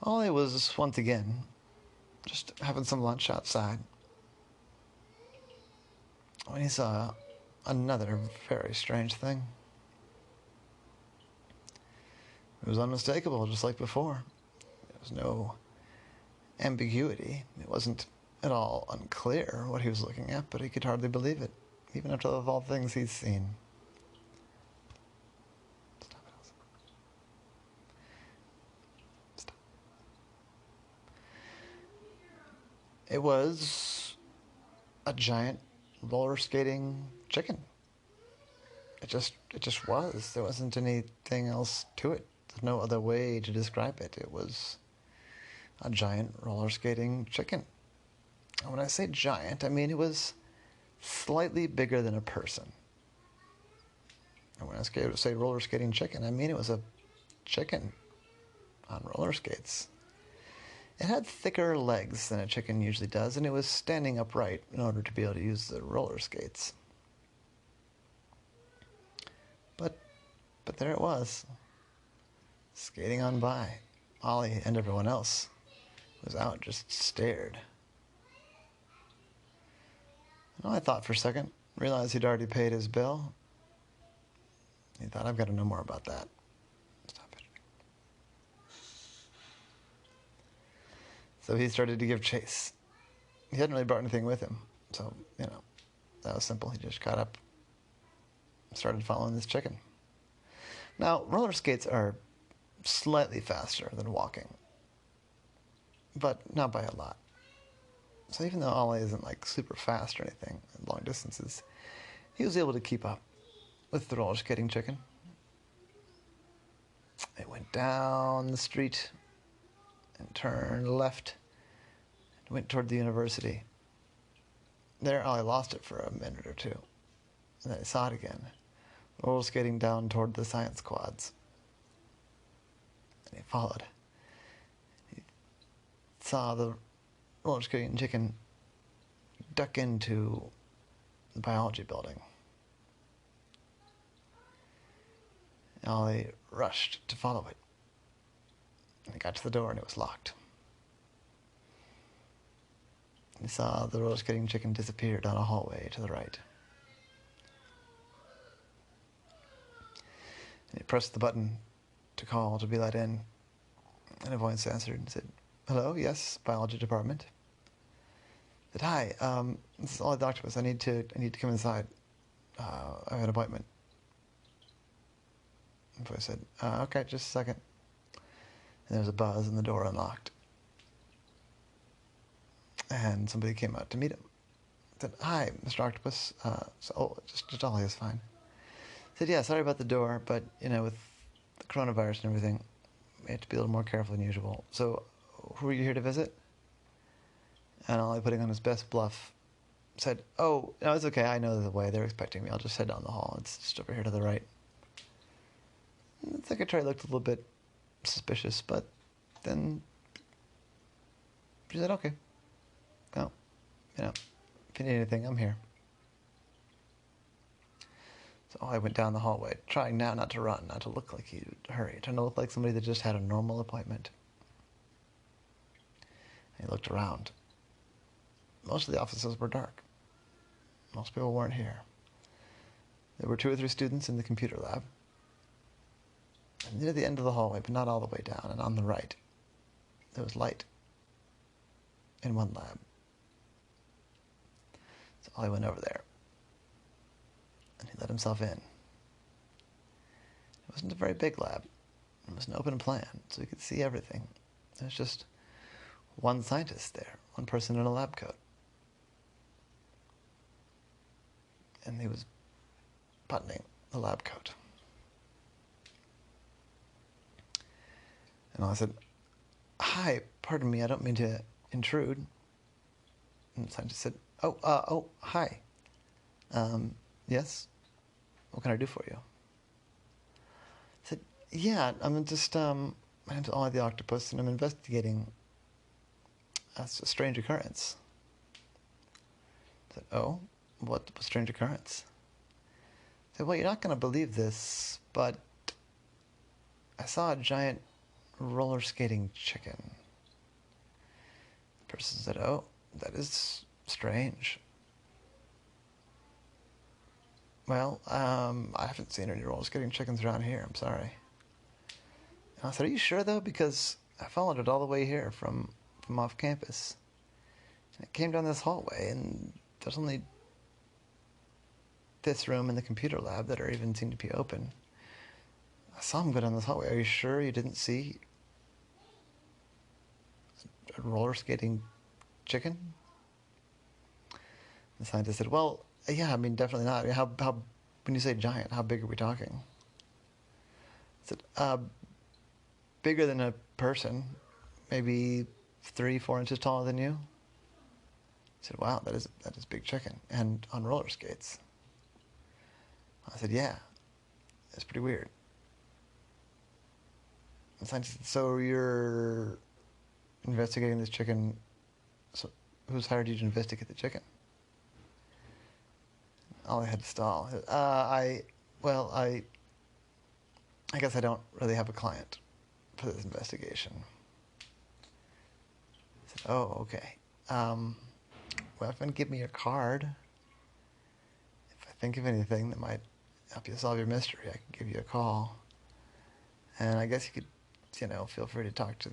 Ollie was once again just having some lunch outside when he saw another very strange thing. It was unmistakable, just like before. There was no ambiguity. It wasn't at all unclear what he was looking at, but he could hardly believe it, even after all the things he's seen. Stop. It was a giant roller skating chicken. It just was. There wasn't anything else to it. There's no other way to describe it. It was a giant roller skating chicken. And when I say giant, I mean it was slightly bigger than a person. And when I say roller skating chicken, I mean it was a chicken on roller skates. It had thicker legs than a chicken usually does, and it was standing upright in order to be able to use the roller skates. But there it was, skating on by. Ollie and everyone else was out, just stared. And I thought for a second, realized he'd already paid his bill. He thought, I've got to know more about that. Stop it. So he started to give chase. He hadn't really brought anything with him, so, that was simple. He just got up, started following this chicken. Now, roller skates are slightly faster than walking, but not by a lot. So even though Ollie isn't like super fast or anything at long distances, he was able to keep up with the roller skating chicken. It went down the street and turned left and went toward the university. There, Ollie lost it for a minute or two, and then he saw it again, roller skating down toward the science quads. And he followed. He saw the roller skating chicken duck into the biology building. Ollie rushed to follow it. And he got to the door and it was locked. He saw the roller skating chicken disappear down a hallway to the right. And he pressed the button to call to be let in, and a voice answered and said, "Hello, yes, biology department." I said, "Hi, this is Ollie the octopus. I need to come inside. I have an appointment." The voice said, "Okay, just a second." And there was a buzz, and the door unlocked, and somebody came out to meet him. I said, "Hi, Mr. Octopus. Just Ollie is fine." I said, "Yeah, sorry about the door, but, with the coronavirus and everything, we have to be a little more careful than usual. So, who are you here to visit?" And Ollie, putting on his best bluff, said, "Oh, no, it's okay. I know the way. They're expecting me. I'll just head down the hall. It's just over here to the right." And the secretary looked a little bit suspicious, but then she said, "Okay. Well, if you need anything, I'm here." So I went down the hallway, trying now not to run, not to look like he would hurry, trying to look like somebody that just had a normal appointment. And he looked around. Most of the offices were dark. Most people weren't here. There were 2 or 3 students in the computer lab. And near the end of the hallway, but not all the way down, and on the right, there was light in one lab. So Ollie went over there, and he let himself in. It wasn't a very big lab. It was an open plan, so he could see everything. There was just one scientist there, one person in a lab coat. And he was buttoning the lab coat. And I said, "Hi, pardon me, I don't mean to intrude." And the scientist said, hi. Yes? What can I do for you?" I said, "Yeah, I'm just, my name's Ollie the octopus, and I'm investigating a strange occurrence." I said, "Oh, what strange occurrence?" I said, "Well, you're not going to believe this, but I saw a giant roller skating chicken. The person said, oh, that is strange. Well, I haven't seen any roller skating chickens around here. I'm sorry. And I said, are you sure though? Because I followed it all the way here from off campus. And it came down this hallway, and there's only this room and the computer lab that are even seem to be open. I saw him go down this hallway. Are you sure you didn't see a roller skating chicken? The scientist said, well, yeah, I mean, definitely not. I mean, how, when you say giant, how big are we talking? I said, bigger than a person, maybe 3-4 inches taller than you. I said, wow, that is big chicken, and on roller skates. I said, yeah, it's pretty weird. The scientist said, so you're investigating this chicken, so who's hired you to investigate the chicken? Ollie had to stall. I guess I don't really have a client for this investigation. I said, oh, okay. Well, if you want to give me your card, if I think of anything that might help you solve your mystery, I can give you a call. And I guess you could, feel free to talk to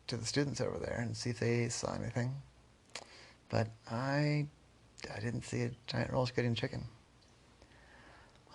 to the students over there and see if they saw anything. But I didn't see a giant roller skating chicken.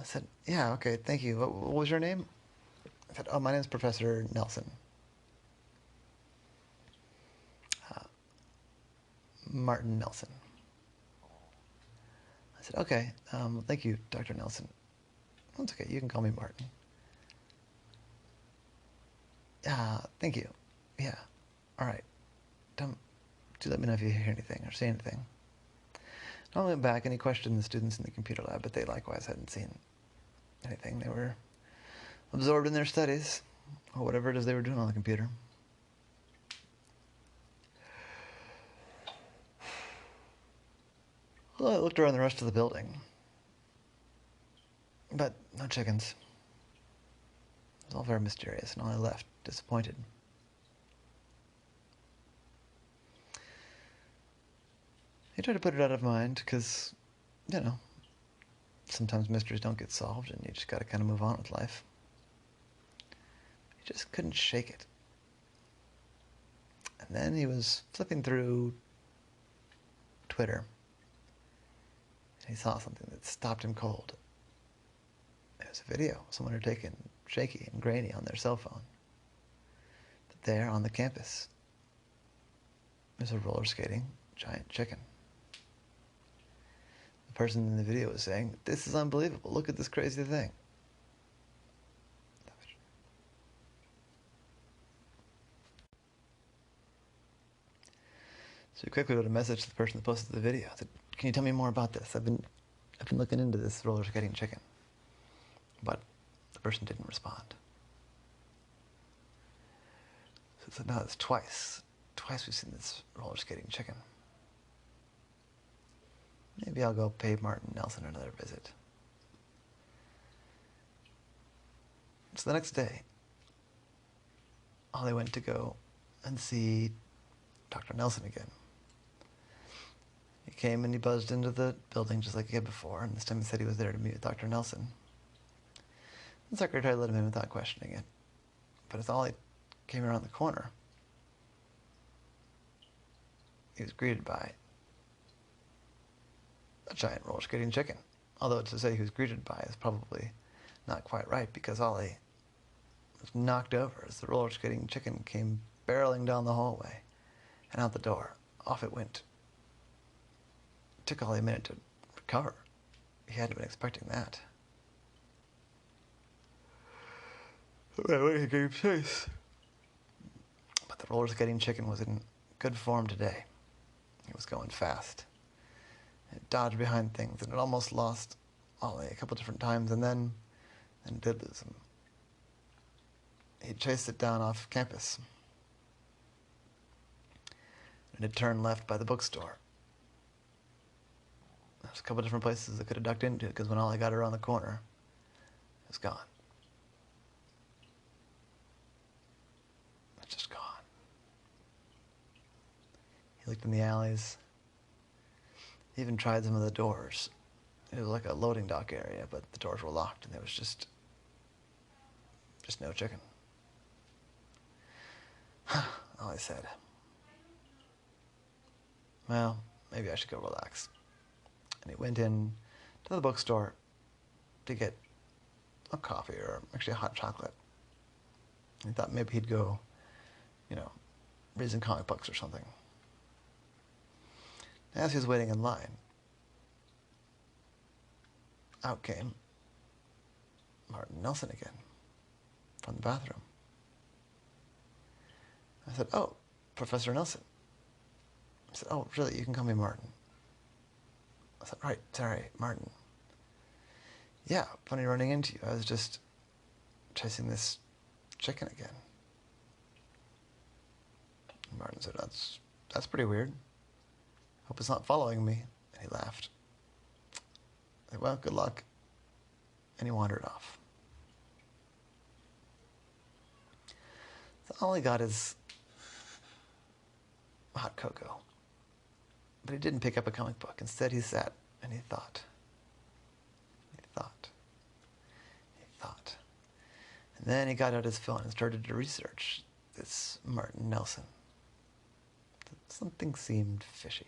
I said, yeah, okay, thank you. What was your name? I said, oh, my name's Professor Nelson. Martin Nelson. I said, okay, thank you, Dr. Nelson. That's okay, you can call me Martin. Thank you. Yeah, all right. Do let me know if you hear anything or see anything. I went back and he questioned the students in the computer lab, but they likewise hadn't seen anything. They were absorbed in their studies, or whatever it is they were doing on the computer. Well, I looked around the rest of the building, but no chickens. It was all very mysterious, and I left disappointed. He tried to put it out of mind, because, sometimes mysteries don't get solved, and you just gotta kind of move on with life. He just couldn't shake it. And then he was flipping through Twitter, and he saw something that stopped him cold. It was a video someone had taken shaky and grainy on their cell phone. But there on the campus, there's a roller skating giant chicken. The person in the video was saying, this is unbelievable, look at this crazy thing. So he quickly wrote a message to the person that posted the video. I said, can you tell me more about this? I've been looking into this roller skating chicken. But the person didn't respond. So I said, no, it's twice. Twice we've seen this roller skating chicken. Maybe I'll go pay Martin Nelson another visit. So the next day, Ollie went to go and see Dr. Nelson again. He came and he buzzed into the building just like he had before, and this time he said he was there to meet with Dr. Nelson. The secretary let him in without questioning it. But as Ollie came around the corner, he was greeted by a giant roller skating chicken. Although to say he was greeted by is probably not quite right, because Ollie was knocked over as the roller skating chicken came barreling down the hallway and out the door. Off it went. It took Ollie a minute to recover. He hadn't been expecting that. He gave chase. But the roller skating chicken was in good form today. It was going fast. It dodged behind things, and it almost lost Ollie a couple different times, and then it did lose him. He chased it down off campus. And it turned left by the bookstore. There's a couple different places it could have ducked into, because when Ollie got around the corner, it was gone. looked in the alleys. He even tried some of the doors. It was like a loading dock area, but the doors were locked and there was just no chicken. Ollie said, well, maybe I should go relax. And he went in to the bookstore to get a coffee or actually a hot chocolate. He thought maybe he'd go, read some comic books or something. As he was waiting in line, out came Martin Nelson again from the bathroom. I said, oh, Professor Nelson. He said, oh, really, you can call me Martin. I said, right, sorry, Martin. Yeah, funny running into you. I was just chasing this chicken again. And Martin said, that's pretty weird. Hope it's not following me. And he laughed. I said, well, good luck. And he wandered off. So all he got is hot cocoa. But he didn't pick up a comic book. Instead, he sat and he thought. He thought. He thought. And then he got out his phone and started to research this Martin Nelson. Something seemed fishy.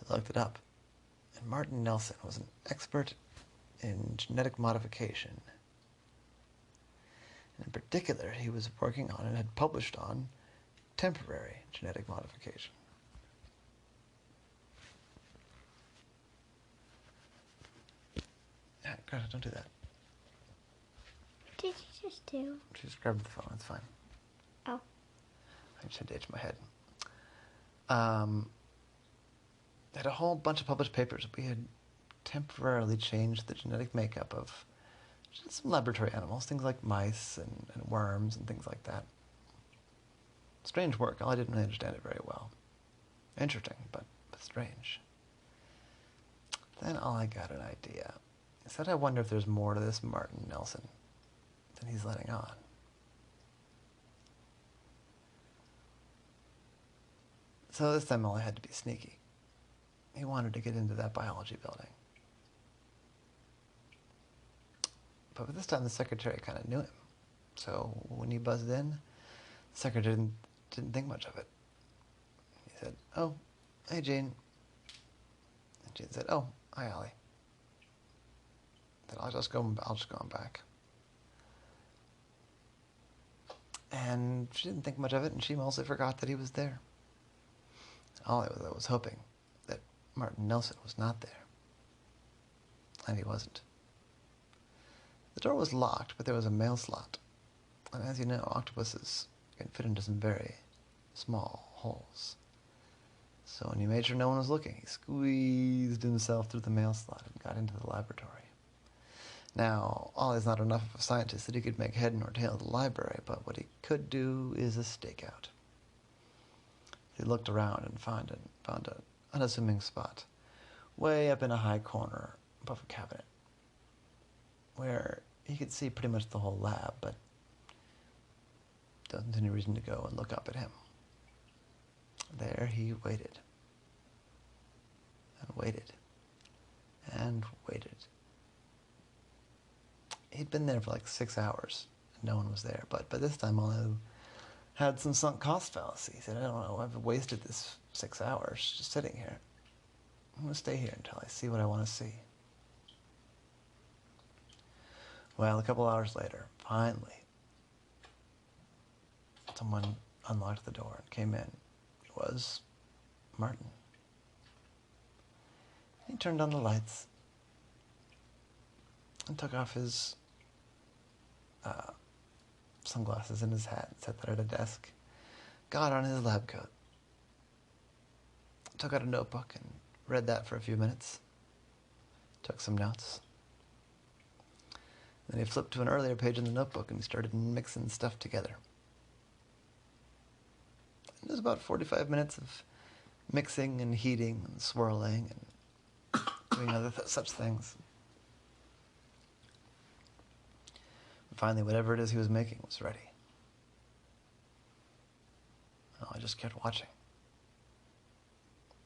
I looked it up. And Martin Nelson was an expert in genetic modification. And in particular, he was working on and had published on temporary genetic modification. Yeah, Greta, don't do that. What did you just do? She just grabbed the phone, it's fine. Oh. I just had to itch my head. They had a whole bunch of published papers. We had temporarily changed the genetic makeup of just some laboratory animals, things like mice and worms and things like that. Strange work. I didn't really understand it very well. Interesting, but strange. Then I got an idea. I said, I wonder if there's more to this Martin Nelson than he's letting on. So this time Ollie had to be sneaky. He wanted to get into that biology building. But this time the secretary kind of knew him. So when he buzzed in, the secretary didn't think much of it. He said, oh, hey, Jane. And Jane said, oh, hi, Ollie. Then I'll just go on back. And she didn't think much of it, and she mostly forgot that he was there. Ollie was hoping that Martin Nelson was not there. And he wasn't. The door was locked, but there was a mail slot. And as you know, octopuses can fit into some very small holes. So when he made sure no one was looking, he squeezed himself through the mail slot and got into the laboratory. Now, Ollie's not enough of a scientist that he could make head nor tail of the library, but what he could do is a stakeout. He looked around and found an unassuming spot, way up in a high corner above a cabinet, where he could see pretty much the whole lab, but doesn't any reason to go and look up at him. There he waited, and waited, and waited. He'd been there for like 6 hours, and no one was there, but by this time Ollie had some sunk cost fallacy. He said, I don't know, I've wasted this 6 hours just sitting here. I'm going to stay here until I see what I want to see. Well, a couple hours later, finally, someone unlocked the door and came in. It was Martin. He turned on the lights and took off his sunglasses and his hat and set that at a desk. Got on his lab coat. Took out a notebook and read that for a few minutes. Took some notes. Then he flipped to an earlier page in the notebook and started mixing stuff together. It was about 45 minutes of mixing and heating and swirling and doing other such things. And finally, whatever it is he was making was ready. I just kept watching.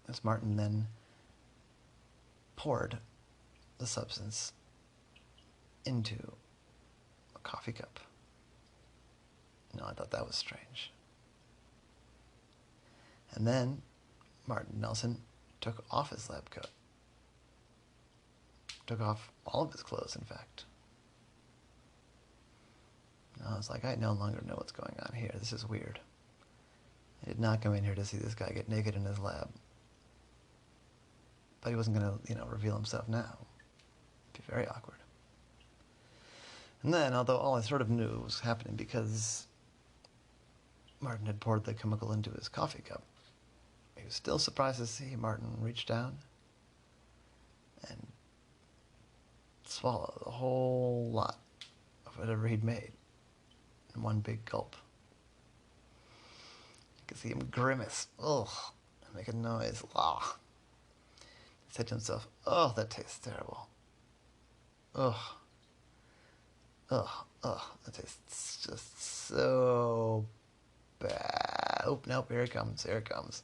As Martin then poured the substance into a coffee cup. No, I thought that was strange. And then Martin Nelson took off his lab coat. Took off all of his clothes, in fact. And I was like, I no longer know what's going on here. This is weird. I did not come in here to see this guy get naked in his lab. But he wasn't going to, reveal himself now. It'd be very awkward. And then, although all I sort of knew was happening because Martin had poured the chemical into his coffee cup, he was still surprised to see Martin reach down and swallow the whole lot of whatever he'd made in one big gulp. You could see him grimace, ugh, and make a noise, ugh. He said to himself, oh, that tastes terrible. Ugh. Ugh, ugh, that tastes just so bad. Oh, nope, here it comes, here it comes.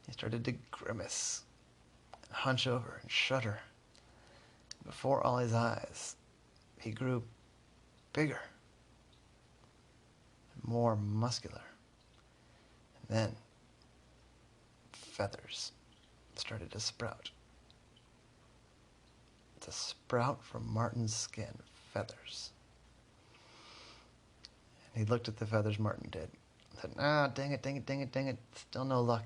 He started to grimace, and hunch over and shudder. Before Ollie's eyes, he grew bigger, more muscular. And then feathers started to sprout. To sprout from Martin's skin, feathers. And he looked at the feathers Martin did. And said, dang it, dang it, dang it, dang it. Still no luck.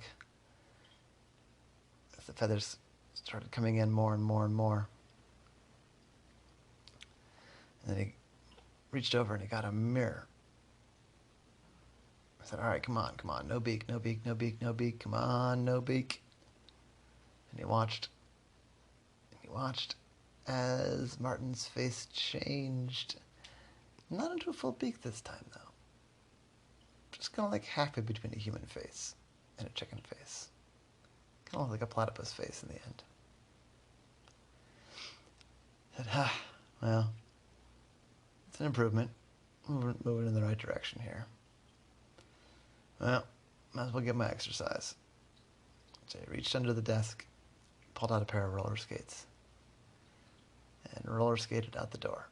As the feathers started coming in more and more and more. And then he reached over and he got a mirror. I said, all right, come on, no beak, no beak, no beak, no beak, come on, no beak. And he watched as Martin's face changed. Not into a full beak this time, though. Just kind of like halfway between a human face and a chicken face. Kind of like a platypus face in the end. I said, well, it's an improvement. Moving in the right direction here. Well, might as well get my exercise. So he reached under the desk, pulled out a pair of roller skates, and roller skated out the door.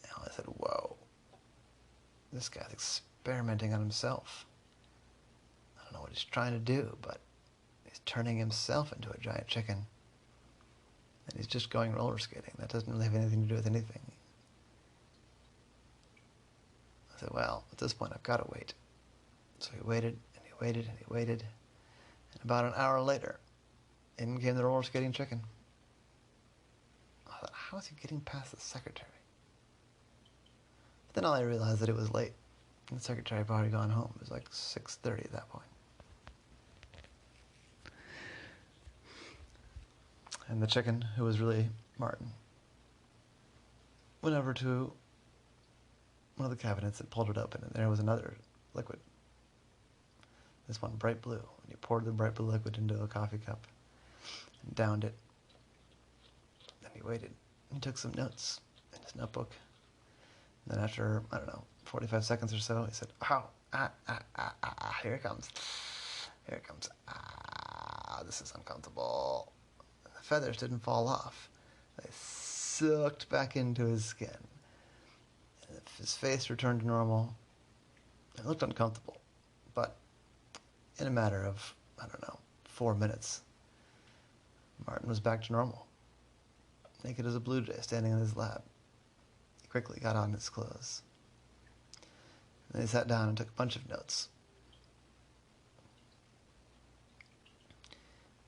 And I said, whoa, this guy's experimenting on himself. I don't know what he's trying to do, but he's turning himself into a giant chicken. And he's just going roller skating. That doesn't really have anything to do with anything. I said, well, at this point, I've got to wait. So he waited, and he waited, and he waited. And about an hour later, in came the roller skating chicken. I thought, how is he getting past the secretary? But then I realized that it was late. And the secretary had already gone home. It was like 6:30 at that point. And the chicken, who was really Martin, went over to one of the cabinets and pulled it open, and there was another liquid. This one, bright blue. And he poured the bright blue liquid into a coffee cup and downed it. Then he waited. He took some notes in his notebook. And then after, 45 seconds or so, he said, ow, here it comes. Here it comes. This is uncomfortable. And the feathers didn't fall off. They sucked back into his skin. And his face returned to normal. It looked uncomfortable. But in a matter of, 4 minutes, Martin was back to normal. Naked as a blue jay, standing in his lab. He quickly got on his clothes. And then he sat down and took a bunch of notes.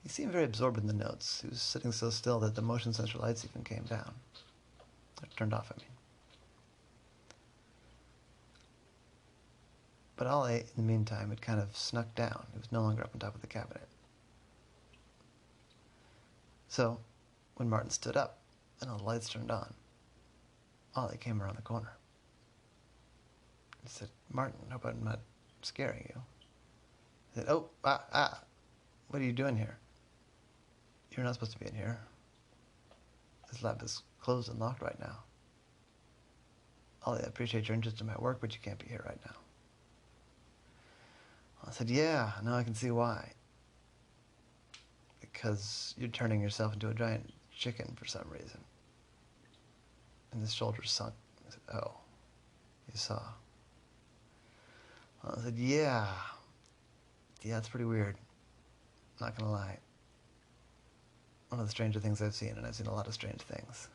He seemed very absorbed in the notes. He was sitting so still that the motion sensor lights even came down. Or turned off, I mean. But Ollie, in the meantime, had kind of snuck down. He was no longer up on top of the cabinet. So, when Martin stood up and all the lights turned on, Ollie came around the corner. He said, Martin, hope I'm not scaring you. He said, what are you doing here? You're not supposed to be in here. This lab is closed and locked right now. Ollie, I appreciate your interest in my work, but you can't be here right now. I said, yeah, now I can see why. Because you're turning yourself into a giant chicken for some reason. And his shoulders sunk. I said, oh, you saw. I said, yeah. Yeah, it's pretty weird. Not gonna lie. One of the stranger things I've seen, and I've seen a lot of strange things.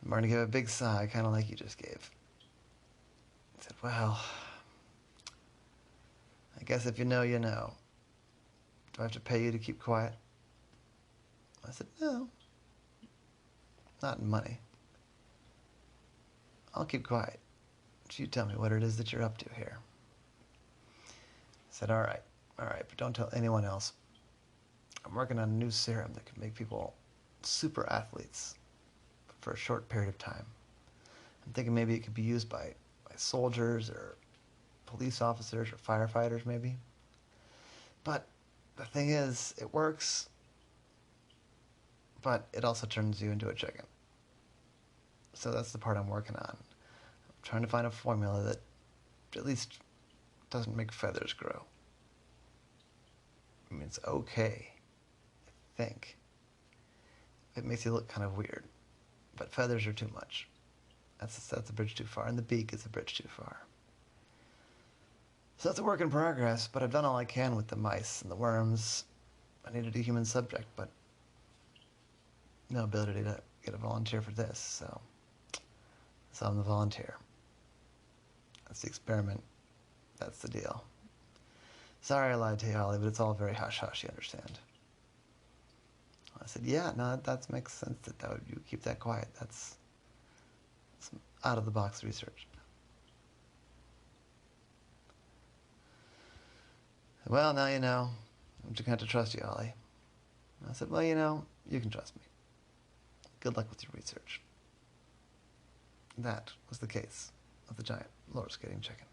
Martin gave a big sigh, kind of like you just gave. He said, well, I guess if you know, you know. Do I have to pay you to keep quiet? I said, no. Not in money. I'll keep quiet. But you tell me what it is that you're up to here. I said, all right, but don't tell anyone else. I'm working on a new serum that could make people super athletes for a short period of time. I'm thinking maybe it could be used by soldiers or police officers or firefighters maybe. But the thing is, it works, but it also turns you into a chicken. So that's the part I'm working on. I'm trying to find a formula that at least doesn't make feathers grow. I mean, it's okay, I think. It makes you look kind of weird, but feathers are too much. That's a bridge too far, and the beak is a bridge too far. So it's a work in progress, but I've done all I can with the mice and the worms. I needed a human subject, but no ability to get a volunteer for this, so I'm the volunteer. That's the experiment. That's the deal. Sorry I lied to you, Ollie, but it's all very hush-hush, you understand. I said, yeah, no, that makes sense that you keep that quiet. That's some out-of-the-box research. Well, now you know. I'm just going to have to trust you, Ollie. I said, well, you know, you can trust me. Good luck with your research. That was the case of the giant roller skating chicken.